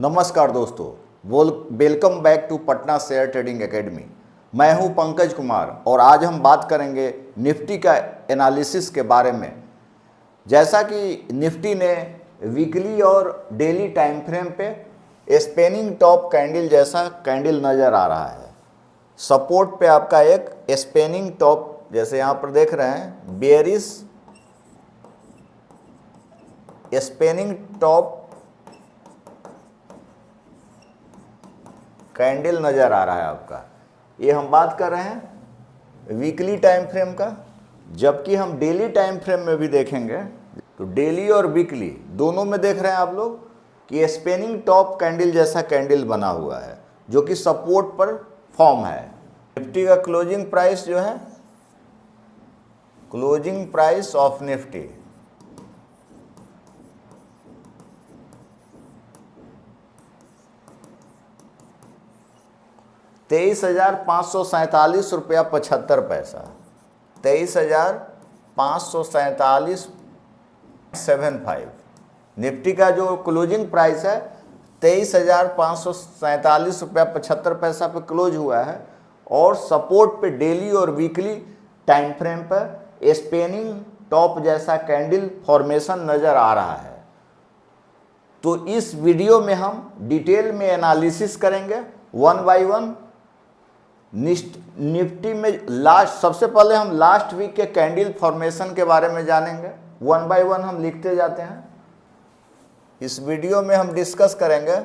नमस्कार दोस्तों, welcome back to Patna share trading academy. मैं हूं पंकज कुमार और आज हम बात करेंगे निफ्टी का एनालिसिस के बारे में। जैसा कि निफ्टी ने वीकली और डेली टाइम फ्रेम पे स्पेनिंग टॉप कैंडल जैसा कैंडल नज़र आ रहा है। सपोर्ट पे आपका एक स्पेनिंग टॉप जैसे यहाँ पर देख रहे हैं, बेयरिश स्पेनिंग टॉप कैंडल नज़र आ रहा है आपका। ये हम बात कर रहे हैं वीकली टाइम फ्रेम का, जबकि हम डेली टाइम फ्रेम में भी देखेंगे तो डेली और वीकली दोनों में देख रहे हैं आप लोग कि स्पेनिंग टॉप कैंडल जैसा कैंडल बना हुआ है जो कि सपोर्ट पर फॉर्म है। निफ्टी का क्लोजिंग प्राइस जो है, क्लोजिंग प्राइस ऑफ निफ्टी 23,547 रुपया 75 पैसा, 23,547.75। निफ्टी का जो क्लोजिंग प्राइस है 23,547 रुपया 75 पैसा पे क्लोज हुआ है और सपोर्ट पे डेली और वीकली टाइम फ्रेम पर स्पेनिंग टॉप जैसा कैंडल फॉर्मेशन नज़र आ रहा है। तो इस वीडियो में हम डिटेल में एनालिसिस करेंगे वन बाय वन। निफ्टी में सबसे पहले हम लास्ट वीक के कैंडल फॉर्मेशन के बारे में जानेंगे। वन बाय वन हम लिखते जाते हैं। इस वीडियो में हम डिस्कस करेंगे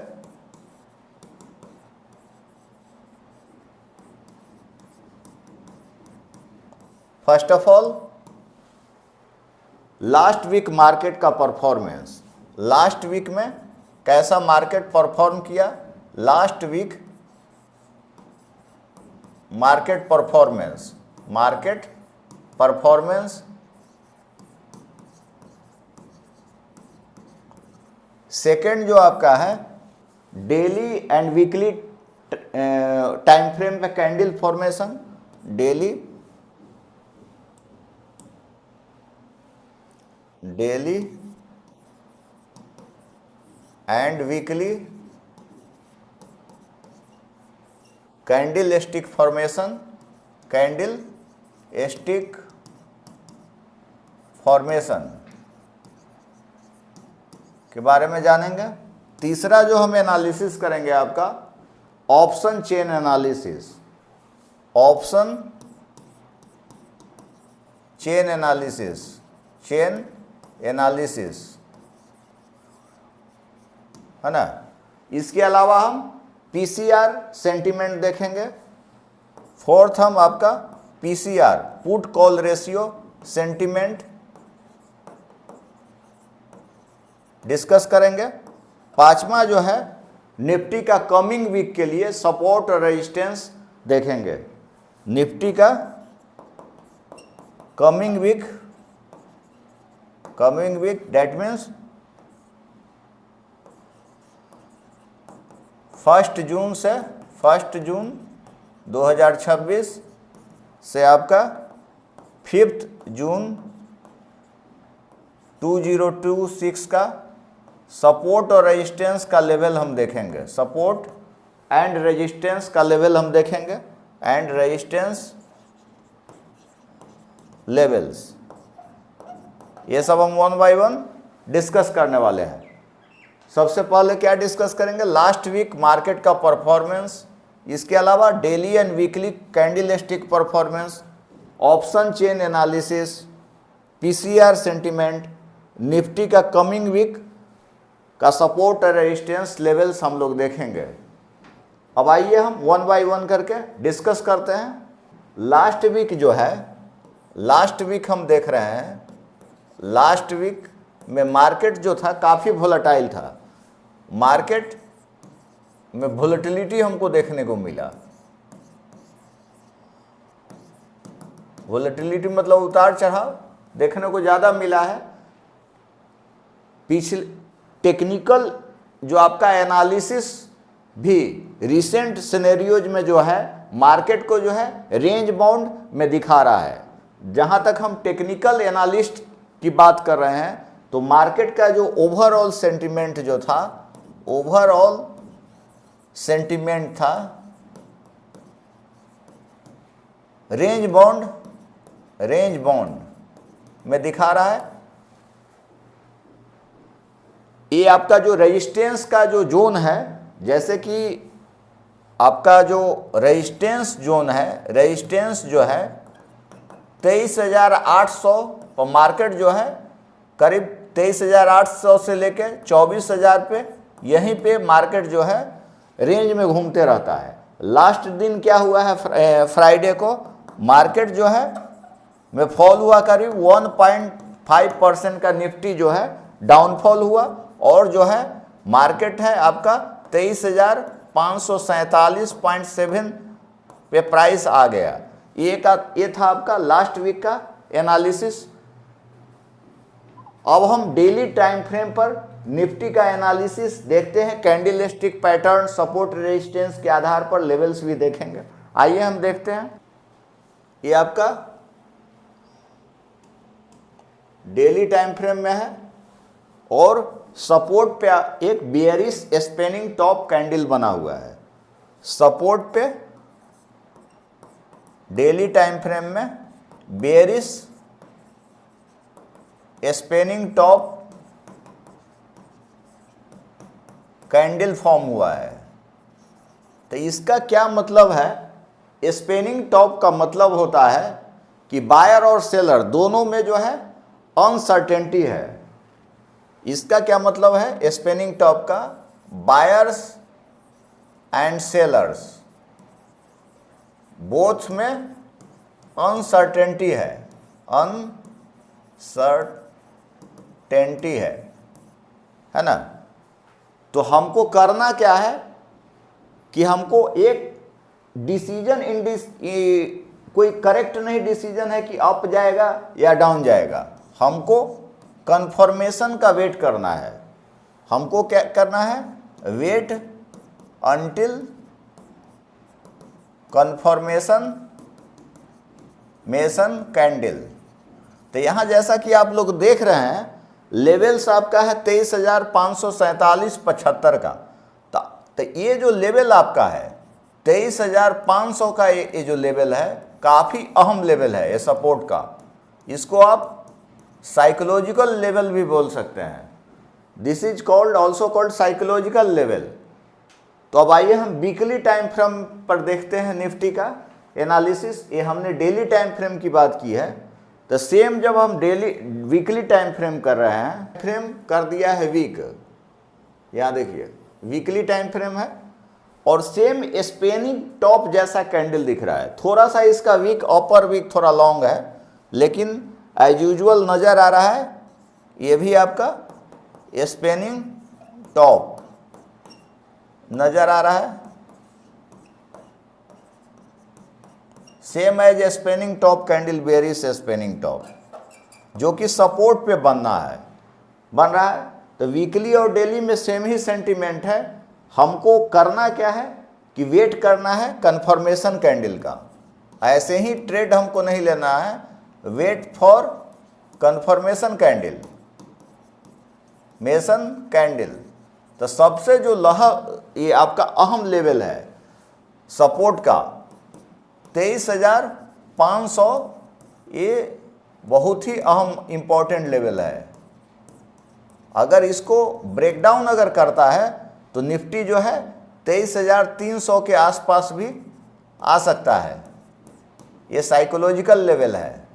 first of all last week market का परफॉर्मेंस। लास्ट वीक में कैसा मार्केट परफॉर्म किया, last week market performance second जो आपका है daily and weekly time frame पे candle formation, daily and weekly candlestick formation, candlestick formation के बारे में जानेंगे। तीसरा जो हम एनालिसिस करेंगे आपका option chain analysis, option chain analysis है ना। इसके अलावा हम पीसीआर सेंटीमेंट देखेंगे। फोर्थ हम आपका PCR put call ratio sentiment discuss करेंगे। पांचवा जो है निफ्टी का कमिंग वीक के लिए सपोर्ट और रेजिस्टेंस देखेंगे। निफ्टी का कमिंग वीक दैट मीन्स 1 जून 2026 से आपका 5 जून 2026 का सपोर्ट और रेजिस्टेंस का लेवल हम देखेंगे। सपोर्ट एंड रेजिस्टेंस का लेवल हम देखेंगे एंड रेजिस्टेंस लेवल्स, ये सब हम वन बाय वन डिस्कस करने वाले हैं। सबसे पहले क्या डिस्कस करेंगे, लास्ट वीक मार्केट का परफॉर्मेंस। इसके अलावा daily and weekly candle stick performance, option chain analysis, PCR sentiment, Nifty का कमिंग वीक का सपोर्ट और रेजिस्टेंस लेवल्स हम लोग देखेंगे। अब आइए हम वन बाय वन करके डिस्कस करते हैं। लास्ट वीक जो है, लास्ट वीक हम देख रहे हैं, लास्ट वीक में मार्केट जो था काफ़ी वोलेटाइल था। मार्केट में वोलेटिलिटी हमको देखने को मिला। वोलेटिलिटी मतलब उतार चढ़ाव देखने को ज़्यादा मिला है। पिछले टेक्निकल जो आपका एनालिसिस भी रिसेंट सिनेरियोज में जो है मार्केट को जो है रेंज बाउंड में दिखा रहा है। जहाँ तक हम टेक्निकल एनालिस्ट की बात कर रहे हैं तो मार्केट का जो ओवरऑल सेंटीमेंट जो था ओवरऑल सेंटीमेंट था। रेंज बाउंड में दिखा रहा है, ये आपका जो रेजिस्टेंस का जो जोन है, जैसे कि आपका जो रेजिस्टेंस जोन है, रेजिस्टेंस जो है 23,800 और मार्केट जो है करीब 23,800 से लेके 24,000 पे, यहीं पे मार्केट जो है रेंज में घूमते रहता है। लास्ट दिन क्या हुआ है, फ्राइडे को मार्केट जो है में फॉल हुआ, करीब 1.5% का निफ्टी जो है डाउनफॉल हुआ, और जो है मार्केट है आपका 23,547.7 पे प्राइस आ गया। ये था आपका लास्ट वीक का एनालिसिस। अब हम डेली टाइम फ्रेम पर निफ्टी का एनालिसिस देखते हैं। Candle stick pattern, support resistance के आधार पर लेवल्स भी देखेंगे। आइए हम देखते हैं। ये आपका डेली टाइम फ्रेम में है और सपोर्ट पे एक बेयरिश स्पिनिंग टॉप कैंडल बना हुआ है। सपोर्ट पे डेली टाइम फ्रेम में bearish spinning top candle form हुआ है। तो इसका क्या मतलब है? स्पिनिंग टॉप का मतलब होता है कि बायर और सेलर दोनों में जो है अनसर्टेनिटी है। इसका क्या मतलब है? स्पिनिंग टॉप का बायर्स एंड सेलर्स बोथ में अनसर्टेनिटी है, अनसर्टेनिटी है ना। तो हमको करना क्या है कि हमको एक डिसीजन कोई करेक्ट नहीं डिसीजन है कि अप जाएगा या डाउन जाएगा। हमको कंफर्मेशन का वेट करना है। हमको क्या करना है? Wait until confirmation candle. तो यहाँ जैसा कि आप लोग देख रहे हैं, लेवल्स आपका है 23,547.75 का। तो ये जो लेवल आपका है 23,500 का, ये जो लेवल है काफ़ी अहम लेवल है ये सपोर्ट का। इसको आप साइकोलॉजिकल लेवल भी बोल सकते हैं। This is also called psychological level. तो अब आइए हम वीकली टाइम फ्रेम पर देखते हैं निफ्टी का एनालिसिस। ये हमने डेली टाइम फ्रेम की बात की है, तो सेम जब हम वीकली टाइम फ्रेम कर रहे हैं, फ्रेम कर दिया है वीक, यहाँ देखिए वीकली टाइम फ्रेम है और सेम स्पेनिंग टॉप जैसा कैंडल दिख रहा है। थोड़ा सा इसका वीक, अपर वीक थोड़ा लॉन्ग है, लेकिन एज यूजुअल नज़र आ रहा है ये भी आपका स्पेनिंग टॉप नज़र आ रहा है। Same as spinning top candle, bearish spinning top, जो कि सपोर्ट पे बन रहा है। तो वीकली और डेली में सेम ही सेंटीमेंट है। हमको करना क्या है कि वेट करना है कंफर्मेशन कैंडल का। ऐसे ही ट्रेड हमको नहीं लेना है, वेट फॉर कंफर्मेशन कैंडल। तो सबसे जो ये आपका अहम लेवल है सपोर्ट का 23,500, ये बहुत ही अहम इंपॉर्टेंट लेवल है। अगर इसको ब्रेकडाउन अगर करता है तो निफ्टी जो है 23,300 के आसपास भी आ सकता है। ये साइकोलॉजिकल लेवल है।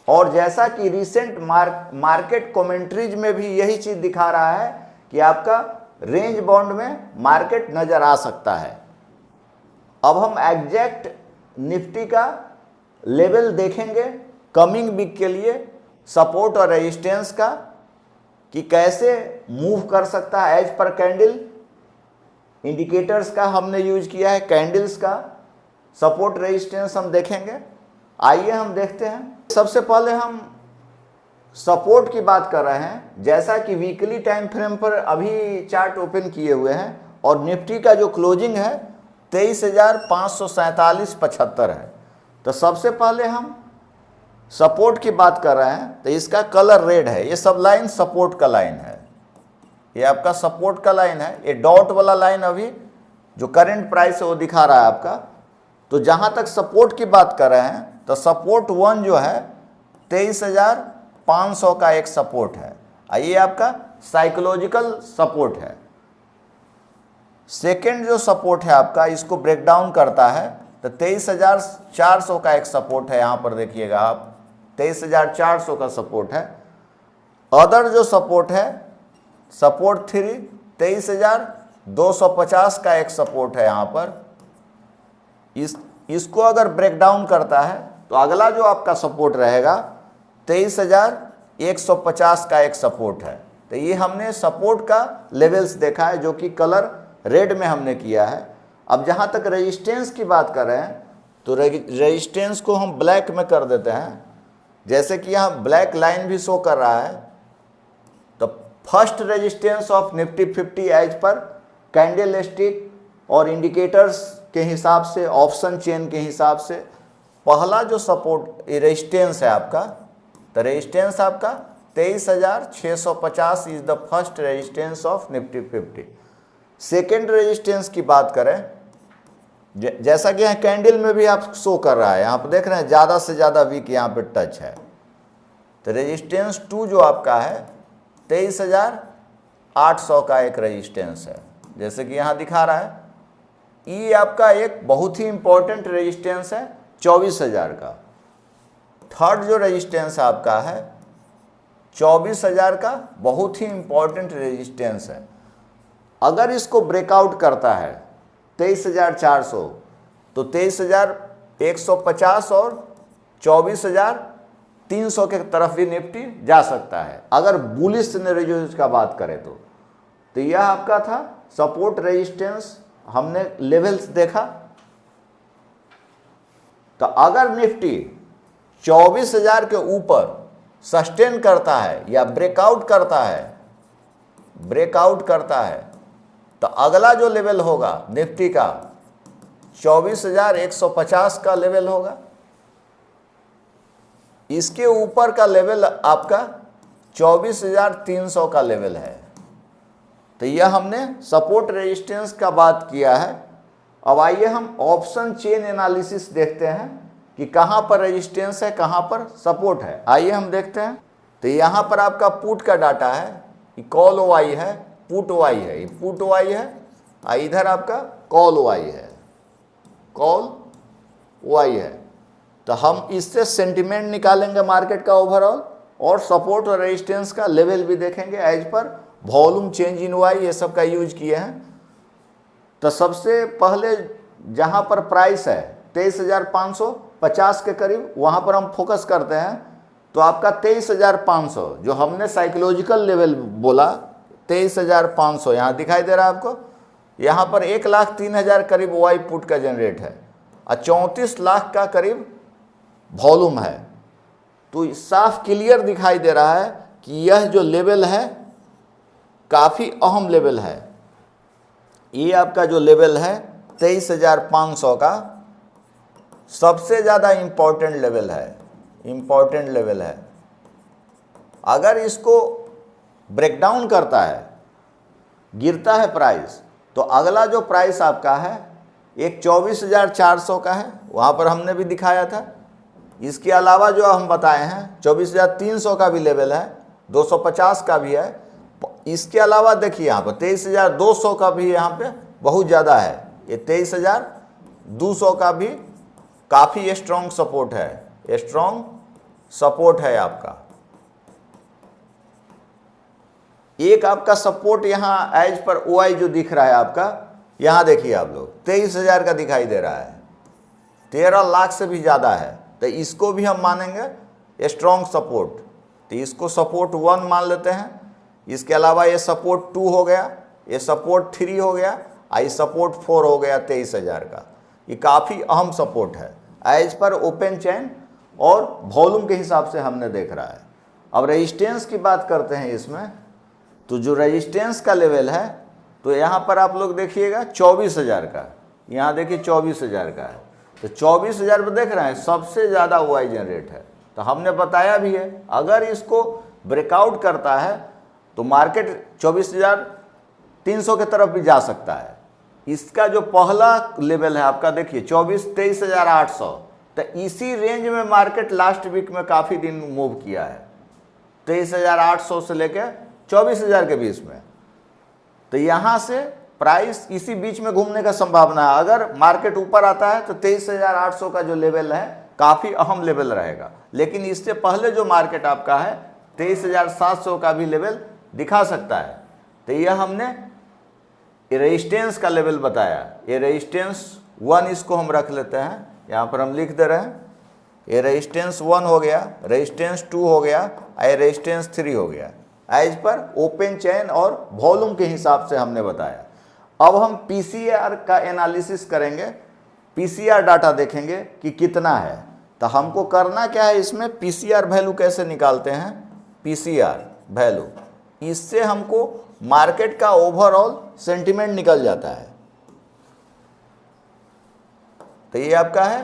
और जैसा कि रिसेंट मार्केट कमेंट्रीज में भी यही चीज दिखा रहा है कि आपका रेंज बाउंड में मार्केट नजर आ सकता है। अब हम एग्जैक्ट निफ्टी का लेवल देखेंगे कमिंग वीक के लिए, सपोर्ट और रेजिस्टेंस का, कि कैसे मूव कर सकता है एज पर कैंडल। इंडिकेटर्स का हमने यूज किया है, कैंडल्स का सपोर्ट रेजिस्टेंस हम देखेंगे। आइए हम देखते हैं। सबसे पहले हम सपोर्ट की बात कर रहे हैं। जैसा कि वीकली टाइम फ्रेम पर अभी चार्ट ओपन किए हुए हैं और निफ्टी का जो क्लोजिंग है 23,547.75 है। तो सबसे पहले हम सपोर्ट की बात कर रहे हैं, तो इसका कलर रेड है। ये सब लाइन सपोर्ट का लाइन है। ये आपका सपोर्ट का लाइन है। ये डॉट वाला लाइन अभी जो करंट प्राइस है वो दिखा रहा है आपका। तो जहाँ तक सपोर्ट की बात कर रहे हैं तो सपोर्ट 1 जो है 23,500 का एक सपोर्ट है। ये आपका साइकोलॉजिकल सपोर्ट है। सेकेंड जो सपोर्ट है आपका, इसको ब्रेक डाउन करता है तो 23,400 का एक सपोर्ट है। यहाँ पर देखिएगा आप 23,400 का सपोर्ट है। अदर जो सपोर्ट है सपोर्ट 3 23,250 का एक सपोर्ट है यहाँ पर। इसको अगर ब्रेक डाउन करता है तो अगला जो आपका सपोर्ट रहेगा 23,150 का एक सपोर्ट है। तो ये हमने सपोर्ट का लेवल्स देखा है जो कि कलर रेड में हमने किया है। अब जहाँ तक रेजिस्टेंस की बात कर रहे हैं तो रेजिस्टेंस को हम ब्लैक में कर देते हैं। जैसे कि यहाँ ब्लैक लाइन भी शो कर रहा है। तो first resistance of Nifty 50 as पर कैंडल स्टिक और इंडिकेटर्स के हिसाब से, ऑप्शन चेन के हिसाब से पहला जो सपोर्ट रेजिस्टेंस है आपका, तो रेजिस्टेंस आपका 23,650 is the first resistance of Nifty 50। Second resistance की बात करें, जैसा कि यहाँ कैंडल में भी आप शो कर रहा है, यहाँ पर देख रहे हैं ज़्यादा से ज़्यादा वीक यहाँ पे टच है। तो रेजिस्टेंस 2 जो आपका है 23,800 का एक रेजिस्टेंस है, जैसे कि यहाँ दिखा रहा है। ये आपका एक बहुत ही इंपॉर्टेंट रेजिस्टेंस है 24,000 का। थर्ड जो रेजिस्टेंस आपका है 24,000 का, बहुत ही इंपॉर्टेंट रेजिस्टेंस है। अगर इसको ब्रेकआउट करता है 23,400 तो 23,150 और 24,300 के तरफ भी निफ्टी जा सकता है अगर बुलिश सिनेरियो का बात करें तो यह आपका था सपोर्ट रेजिस्टेंस, हमने लेवल्स देखा। तो अगर निफ्टी 24,000 के ऊपर सस्टेन करता है या ब्रेकआउट करता है तो अगला जो लेवल होगा निफ्टी का 24,150 का लेवल होगा। इसके ऊपर का लेवल आपका 24,300 का लेवल है। तो यह हमने सपोर्ट रेजिस्टेंस का बात किया है। अब आइए हम ऑप्शन चेन एनालिसिस देखते हैं कि कहाँ पर रेजिस्टेंस है, कहाँ पर सपोर्ट है। आइए हम देखते हैं। तो यहाँ पर आपका पुट का डाटा है, कॉल वाई है, पुट वाई है, ये पुट वाई है, इधर आपका कॉल वाई है, कॉल वाई है। तो हम इससे सेंटिमेंट निकालेंगे मार्केट का ओवरऑल, और सपोर्ट और रेजिस्टेंस का लेवल भी देखेंगे as per volume change in Y, ये सब का यूज किए हैं। तो सबसे पहले जहाँ पर प्राइस है 23,550 के करीब, वहाँ पर हम फोकस करते हैं। तो आपका 23,500 जो हमने साइकोलॉजिकल लेवल बोला 23,500 यहाँ दिखाई दे रहा है आपको। यहाँ पर 1,03,000 करीब वाई पुट का जनरेट है और 34 लाख का करीब वॉल्यूम है। तो साफ क्लियर दिखाई दे रहा है कि यह जो लेवल है काफ़ी अहम लेवल है। ये आपका जो लेवल है 23,500 का सबसे ज़्यादा इम्पोर्टेंट लेवल है। अगर इसको ब्रेकडाउन करता है, गिरता है प्राइस, तो अगला जो प्राइस आपका है एक 24,400 का है, वहाँ पर हमने भी दिखाया था। इसके अलावा जो हम बताए हैं 24,300 का भी लेवल है, 250 का भी है। इसके अलावा देखिए यहाँ पर 23,200 का भी यहाँ पे बहुत ज़्यादा है। ये 23,200 का भी काफ़ी स्ट्रॉन्ग सपोर्ट है आपका। एक आपका सपोर्ट यहाँ एज पर ओआई जो दिख रहा है आपका, यहाँ देखिए आप लोग 23,000 का दिखाई दे रहा है, 13 लाख से भी ज़्यादा है। तो इसको भी हम मानेंगे स्ट्रॉन्ग सपोर्ट। तो इसको सपोर्ट 1 मान लेते हैं। इसके अलावा ये सपोर्ट 2 हो गया, ये सपोर्ट 3 हो गया, ये सपोर्ट 4 हो गया 23,000 का। ये काफ़ी अहम सपोर्ट है एज पर ओपन चेन और वॉल्यूम के हिसाब से हमने देख रहा है। अब रेजिस्टेंस की बात करते हैं इसमें। तो जो रेजिस्टेंस का लेवल है तो यहाँ पर आप लोग देखिएगा 24,000 का, यहाँ देखिए 24,000 का है। तो 24,000 पर देख रहे हैं सबसे ज़्यादा वाई जनरेट है। तो हमने बताया भी है अगर इसको ब्रेकआउट करता है तो मार्केट 24,300 की तरफ भी जा सकता है। इसका जो पहला लेवल है आपका देखिए 23,800, तो इसी रेंज में मार्केट लास्ट वीक में काफ़ी दिन मूव किया है, 23,800 से लेकर 24,000 के बीच में। तो यहाँ से प्राइस इसी बीच में घूमने का संभावना है। अगर मार्केट ऊपर आता है तो 23,800 का जो लेवल है काफ़ी अहम लेवल रहेगा, लेकिन इससे पहले जो मार्केट आपका है 23,700 का भी लेवल दिखा सकता है। तो यह हमने रेजिस्टेंस का लेवल बताया। ये रेजिस्टेंस 1 इसको हम रख लेते हैं, यहाँ पर हम लिख दे रहे हैं। ये रेजिस्टेंस 1 हो गया, रेजिस्टेंस 2 हो गया, ये रेजिस्टेंस 3 हो गया। एज पर ओपन चेन और वॉल्यूम के हिसाब से हमने बताया। अब हम पीसीआर का एनालिसिस करेंगे, पीसीआर डाटा देखेंगे कि कितना है। तो हमको करना क्या है, इसमें पीसीआर वैल्यू कैसे निकालते हैं, पीसीआर वैल्यू, इससे हमको मार्केट का ओवरऑल सेंटीमेंट निकल जाता है। तो ये आपका है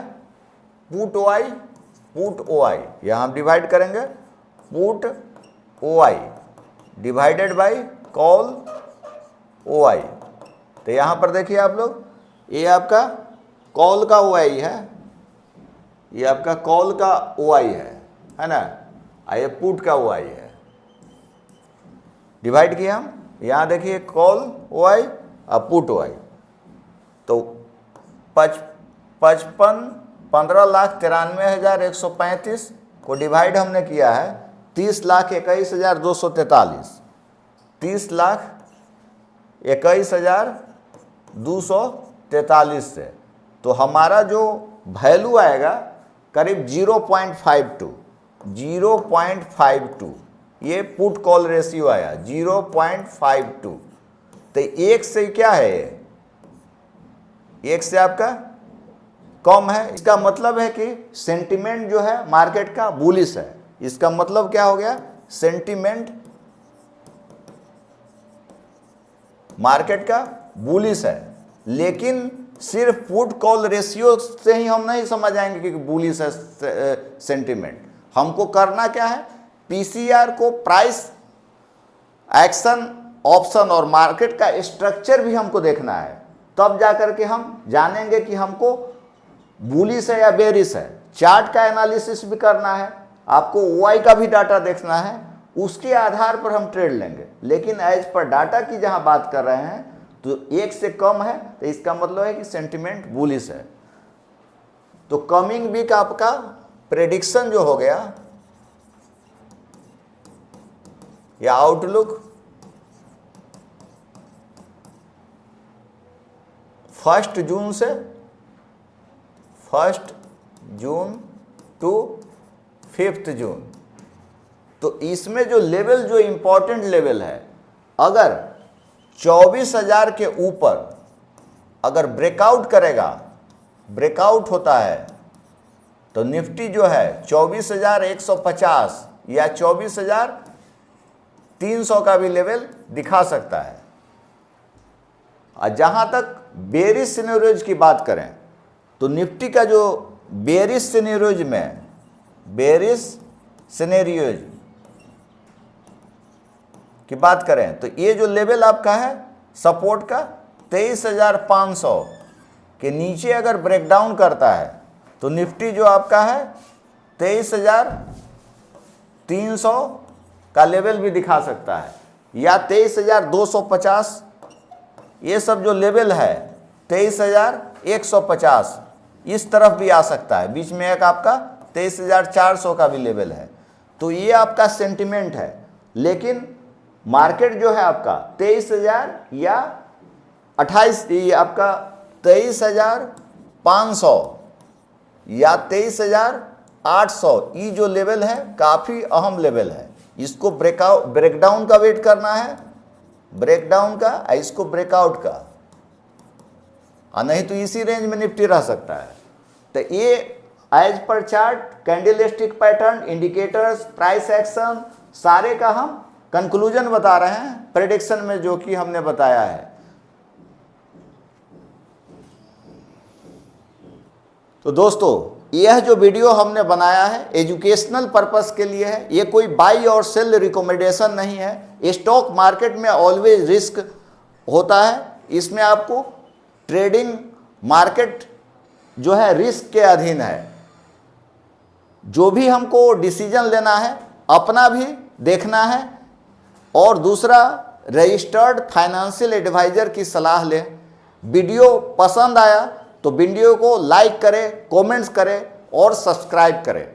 पुट ओआई, पुट ओआई, यहाँ हम डिवाइड करेंगे put OI divided by call OI. तो यहाँ पर देखिए आप लोग, ये आपका कॉल का ओआई है, ये आपका कॉल का ओआई है ना, ये पुट का ओआई है। डिवाइड किया हम, यहाँ देखिए कॉल ओआई और पुट ओआई। तो 15,93,135 को डिवाइड हमने किया है 30,21,243, 30,21,243 से। तो हमारा जो वैल्यू आएगा करीब 0.52, ये पुट कॉल रेशियो आया 0.52। तो एक से क्या है, एक से आपका कम है। इसका मतलब है कि सेंटीमेंट जो है मार्केट का बुलिश है। इसका मतलब क्या हो गया, सेंटीमेंट मार्केट का बुलिश है। लेकिन सिर्फ पुट कॉल रेशियो से ही हम नहीं समझ आएंगे कि बुलिश है सेंटीमेंट। हमको करना क्या है, पीसीआर को प्राइस एक्शन ऑप्शन और मार्केट का स्ट्रक्चर भी हमको देखना है, तब जाकर के हम जानेंगे कि हमको बुलिश है या बेरिश है। चार्ट का एनालिसिस भी करना है, आपको ओआई का भी डाटा देखना है, उसके आधार पर हम ट्रेड लेंगे। लेकिन एज पर डाटा की जहां बात कर रहे हैं तो एक से कम है, तो इसका मतलब है कि सेंटीमेंट बुलिश है। तो कमिंग वीक आपका प्रेडिक्शन जो हो गया या आउटलुक 1 जून से 1 जून टू 5 जून। तो इसमें जो लेवल, जो इंपॉर्टेंट लेवल है, अगर 24,000 के ऊपर अगर ब्रेकआउट करेगा, ब्रेकआउट होता है, तो निफ्टी जो है 24,150 या 24,300 का भी लेवल दिखा सकता है। और जहां तक बेरिश सिनेरियोज की बात करें तो निफ्टी का जो बेरिश सिनेरियोज में, बेरिश सिनेरियोज की बात करें तो ये जो लेवल आपका है सपोर्ट का 23,500 के नीचे अगर ब्रेकडाउन करता है तो निफ्टी जो आपका है 23,300 का लेवल भी दिखा सकता है, या 23,250। ये सब जो लेवल है 23,150 इस तरफ भी आ सकता है। बीच में एक आपका 23,400 का भी लेवल है। तो ये आपका सेंटिमेंट है। लेकिन मार्केट जो है आपका 23,000 या 28, ये आपका 23,500 या 23,800, ये जो लेवल है काफ़ी अहम लेवल है। इसको ब्रेकडाउन का वेट करना है, ब्रेकडाउन का, इसको ब्रेकआउट का, और नहीं तो इसी रेंज में निफ्टी रह सकता है। तो ये एज पर chart, candlestick pattern, indicators, price action, सारे का हम कंक्लूजन बता रहे हैं प्रेडिक्शन में जो कि हमने बताया है। तो दोस्तों यह जो वीडियो हमने बनाया है एजुकेशनल पर्पस के लिए है, ये कोई बाई और सेल रिकमेंडेशन नहीं है। स्टॉक मार्केट में ऑलवेज रिस्क होता है, इसमें आपको ट्रेडिंग मार्केट जो है रिस्क के अधीन है। जो भी हमको डिसीजन लेना है अपना भी देखना है और दूसरा रजिस्टर्ड फाइनेंशियल एडवाइजर की सलाह लें। वीडियो पसंद आया तो वीडियो को लाइक करें, कमेंट्स करें और सब्सक्राइब करें।